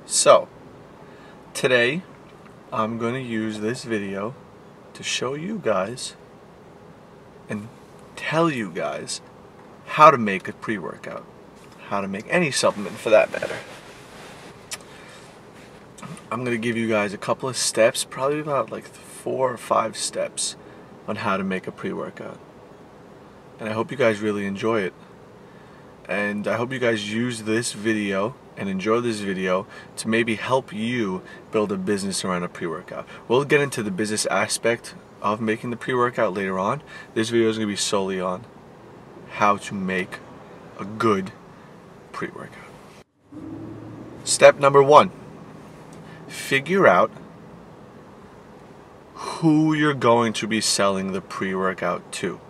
So, today I'm going to use this video to show you guys and tell you guys how to make a pre-workout, how to make any supplement for that matter. I'm going to give you guys a couple of steps, probably about like 4 or 5 steps on how to make a pre-workout. And I hope you guys really enjoy it. And I hope you guys use this video and enjoy this video to maybe help you build a business around a pre-workout. We'll get into the business aspect of making the pre-workout later on. This video is going to be solely on how to make a good pre-workout. Step number 1. Figure out who you're going to be selling the pre-workout to.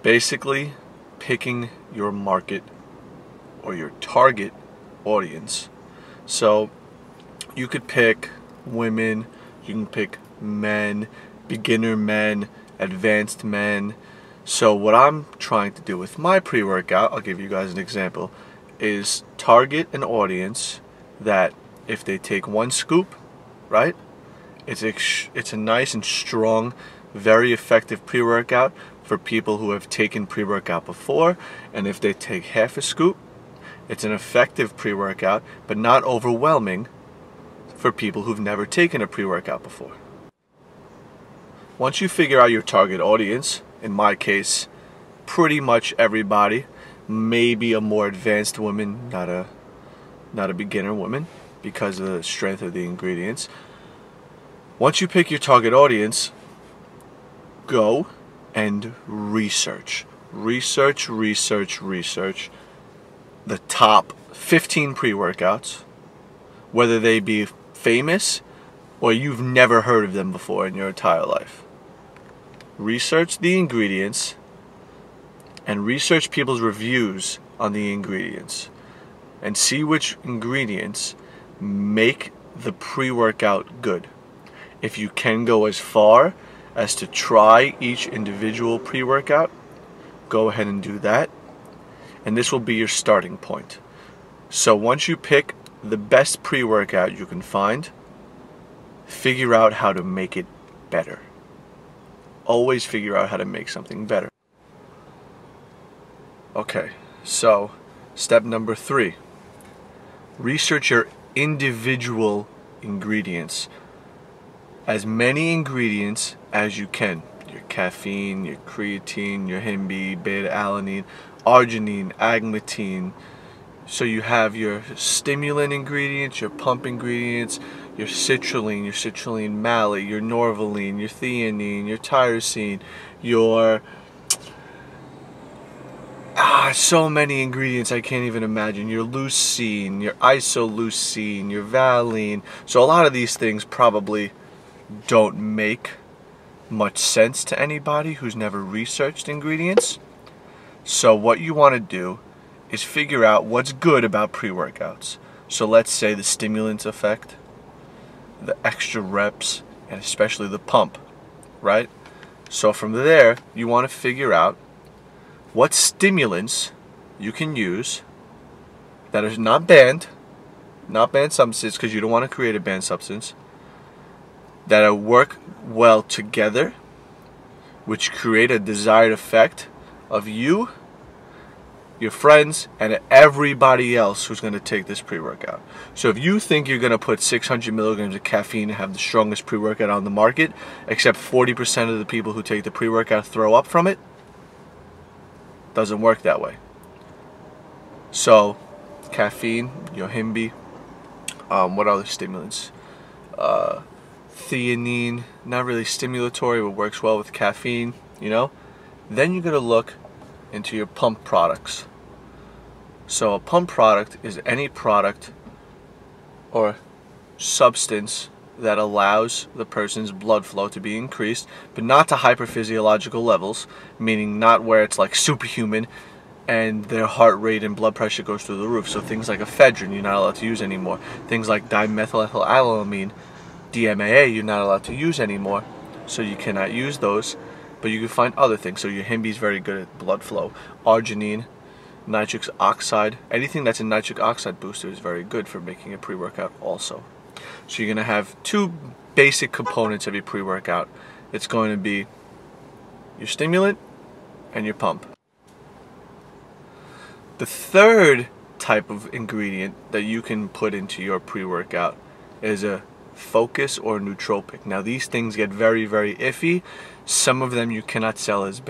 Basically, picking your market or your target audience. So you could pick women, you can pick men, beginner men, advanced men. So what I'm trying to do with my pre-workout, I'll give you guys an example, is target an audience that if they take 1 scoop, right, it's a nice and strong, very effective pre-workout for people who have taken pre-workout before. And if they take half a scoop, it's an effective pre-workout, but not overwhelming for people who've never taken a pre-workout before. Once you figure out your target audience, in my case, pretty much everybody, maybe a more advanced woman, not a beginner woman, because of the strength of the ingredients. Once you pick your target audience, go and research the top 15 pre-workouts, whether they be famous or you've never heard of them before in your entire life. Research the ingredients and research people's reviews on the ingredients and see which ingredients make the pre-workout good. If you can go as far as to try each individual pre-workout, go ahead and do that. And this will be your starting point. So once you pick the best pre-workout you can find, figure out how to make it better. Always figure out how to make something better. Okay, so step number 3. Research your individual ingredients. As many ingredients as you can. Your caffeine, your creatine, your Yohimbe, beta-alanine, Arginine, agmatine. So you have your stimulant ingredients, your pump ingredients, your citrulline, malate, your norvaline, your theanine, your tyrosine, your so many ingredients I can't even imagine. Your leucine, your isoleucine, your valine. So a lot of these things probably don't make much sense to anybody who's never researched ingredients. So what you want to do is figure out what's good about pre-workouts. So let's say the stimulant effect, the extra reps, and especially the pump, right? So from there, you want to figure out what stimulants you can use that are not banned substances, because you don't want to create a banned substance, that work well together, which create a desired effect of you, your friends, and everybody else who's going to take this pre-workout. So if you think you're going to put 600 milligrams of caffeine and have the strongest pre-workout on the market, except 40% of the people who take the pre-workout throw up from it, doesn't work that way. So caffeine, Yohimbe, what other stimulants? Theanine, not really stimulatory, but works well with caffeine, you know. Then you're going to look into your pump products. So a pump product is any product or substance that allows the person's blood flow to be increased, but not to hyperphysiological levels, meaning not where it's like superhuman and their heart rate and blood pressure goes through the roof. So things like ephedrine you're not allowed to use anymore. Things like dimethylethylamine, DMAA, you're not allowed to use anymore. So you cannot use those, but you can find other things. So your Yohimbe is very good at blood flow. Arginine, nitric oxide. Anything that's a nitric oxide booster is very good for making a pre-workout also. So you're going to have two basic components of your pre-workout. It's going to be your stimulant and your pump. The third type of ingredient that you can put into your pre-workout is a focus or nootropic. Now these things get very, very iffy. Some of them you cannot sell as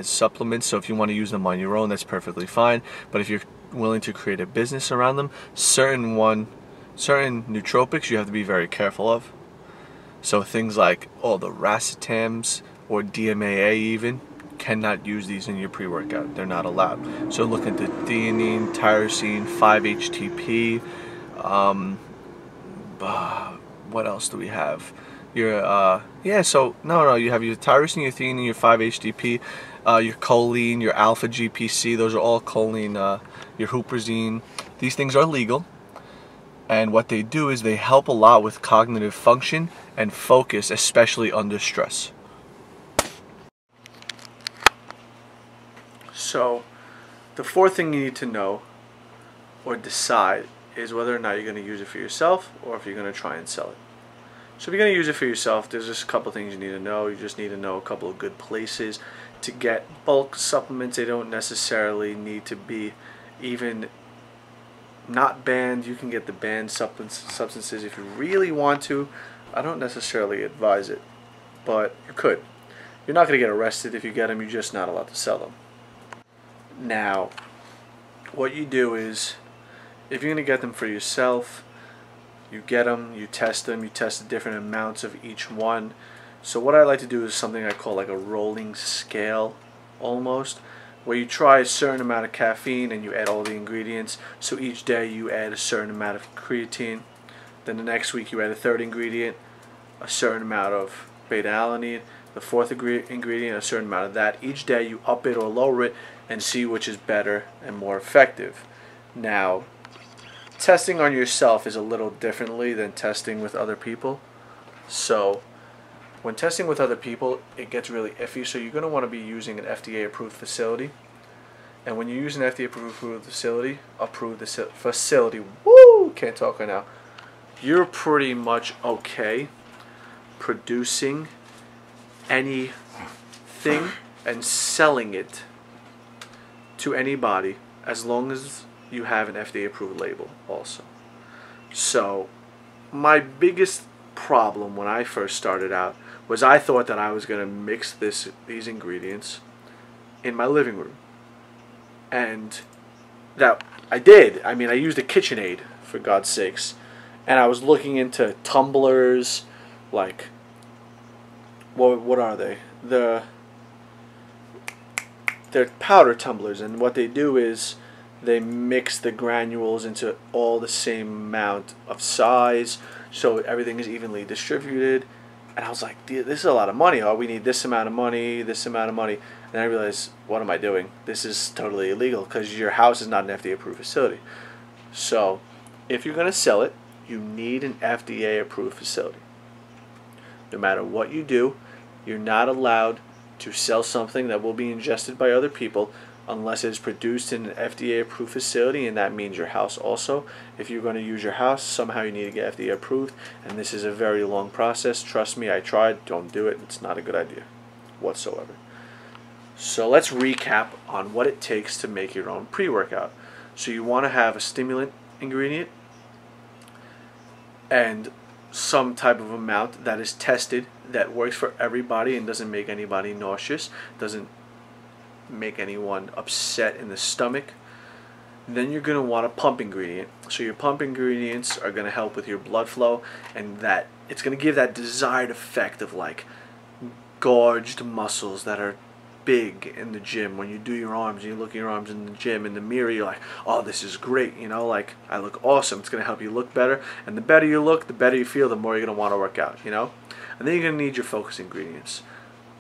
supplements, so if you want to use them on your own, that's perfectly fine. But if you're willing to create a business around them, certain nootropics you have to be very careful of. So things like all the racetams or DMAA even, cannot use these in your pre-workout. They're not allowed. So look into Theanine, Tyrosine, 5-HTP. What else do we have? Your you have your Tyrosine, your Theanine, your 5-HTP, your choline, your alpha GPC. Those are all choline. Your huperzine. These things are legal, and what they do is they help a lot with cognitive function and focus, especially under stress. So, the fourth thing you need to know or decide is whether or not you're going to use it for yourself or if you're going to try and sell it. So if you're going to use it for yourself, there's just a couple things you need to know. You just need to know a couple of good places to get bulk supplements. They don't necessarily need to be even not banned. You can get the banned substances if you really want to. I don't necessarily advise it, but you could. You're not going to get arrested if you get them. You're just not allowed to sell them. Now, what you do is, if you're going to get them for yourself, you get them, you test the different amounts of each one. So what I like to do is something I call like a rolling scale, almost, where you try a certain amount of caffeine and you add all the ingredients. So each day you add a certain amount of creatine. Then the next week you add a third ingredient, a certain amount of beta-alanine. The fourth ingredient, a certain amount of that. Each day you up it or lower it and see which is better and more effective. Now, testing on yourself is a little differently than testing with other people. So, when testing with other people, it gets really iffy. So you're going to want to be using an FDA-approved facility. And when you use an FDA-approved facility, woo, can't talk right now, you're pretty much okay producing anything and selling it to anybody as long as you have an FDA approved label also. So my biggest problem when I first started out was I thought that I was going to mix these ingredients in my living room, and that I did. I mean, I used a KitchenAid, for God's sakes, and I was looking into tumblers, like what are they? They're powder tumblers, and what they do is they mix the granules into all the same amount of size, so everything is evenly distributed. And I was like, this is a lot of money. Oh, we need this amount of money, this amount of money. And I realized, what am I doing? This is totally illegal because your house is not an FDA-approved facility. So, if you're going to sell it, you need an FDA-approved facility. No matter what you do, you're not allowed to sell something that will be ingested by other people unless it is produced in an FDA-approved facility, and that means your house also. If you're going to use your house, somehow you need to get FDA approved, and this is a very long process. Trust me, I tried. Don't do it. It's not a good idea whatsoever. So let's recap on what it takes to make your own pre-workout. So you want to have a stimulant ingredient and some type of amount that is tested, that works for everybody and doesn't make anybody nauseous, doesn't make anyone upset in the stomach. Then you're going to want a pump ingredient. So your pump ingredients are going to help with your blood flow, and that it's going to give that desired effect of like gorged muscles that are big in the gym. When you do your arms, you look at your arms in the gym, in the mirror, you're like, oh, this is great, you know, like, I look awesome. It's going to help you look better, and the better you look, the better you feel, the more you're going to want to work out, you know. And then you're going to need your focus ingredients.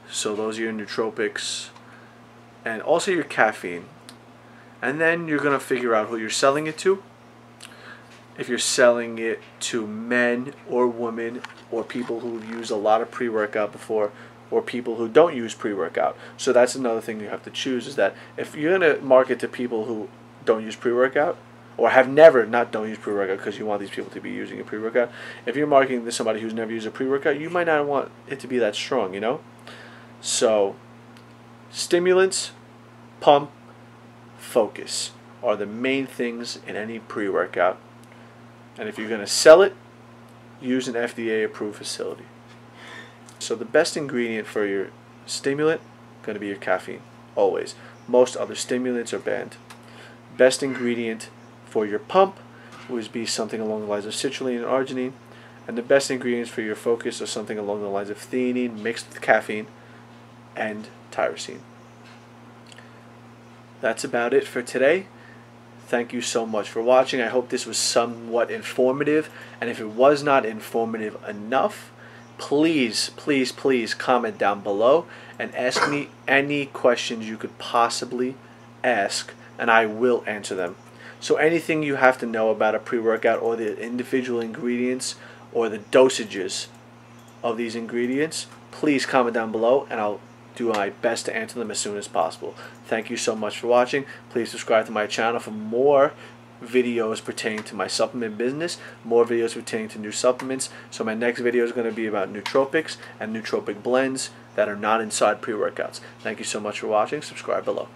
So those are your nootropics and also your caffeine. And then you're going to figure out who you're selling it to. If you're selling it to men or women or people who've used a lot of pre-workout before, or people who don't use pre-workout. So that's another thing you have to choose, is that if you're going to market to people who don't use pre-workout, or have never, not don't use pre-workout because you want these people to be using a pre-workout. If you're marketing to somebody who's never used a pre-workout, you might not want it to be that strong, you know? So, stimulants, pump, focus are the main things in any pre-workout. And if you're going to sell it, use an FDA-approved facility. So the best ingredient for your stimulant is going to be your caffeine, always. Most other stimulants are banned. Best ingredient for your pump would be something along the lines of citrulline and arginine, and the best ingredients for your focus are something along the lines of theanine mixed with caffeine and tyrosine. That's about it for today. Thank you so much for watching. I hope this was somewhat informative, and if it was not informative enough, please, please, please comment down below and ask me any questions you could possibly ask, and I will answer them. So anything you have to know about a pre-workout, or the individual ingredients, or the dosages of these ingredients, please comment down below, and I'll do my best to answer them as soon as possible. Thank you so much for watching. Please subscribe to my channel for more videos pertaining to my supplement business, more videos pertaining to new supplements. So my next video is going to be about nootropics and nootropic blends that are not inside pre-workouts. Thank you so much for watching. Subscribe below.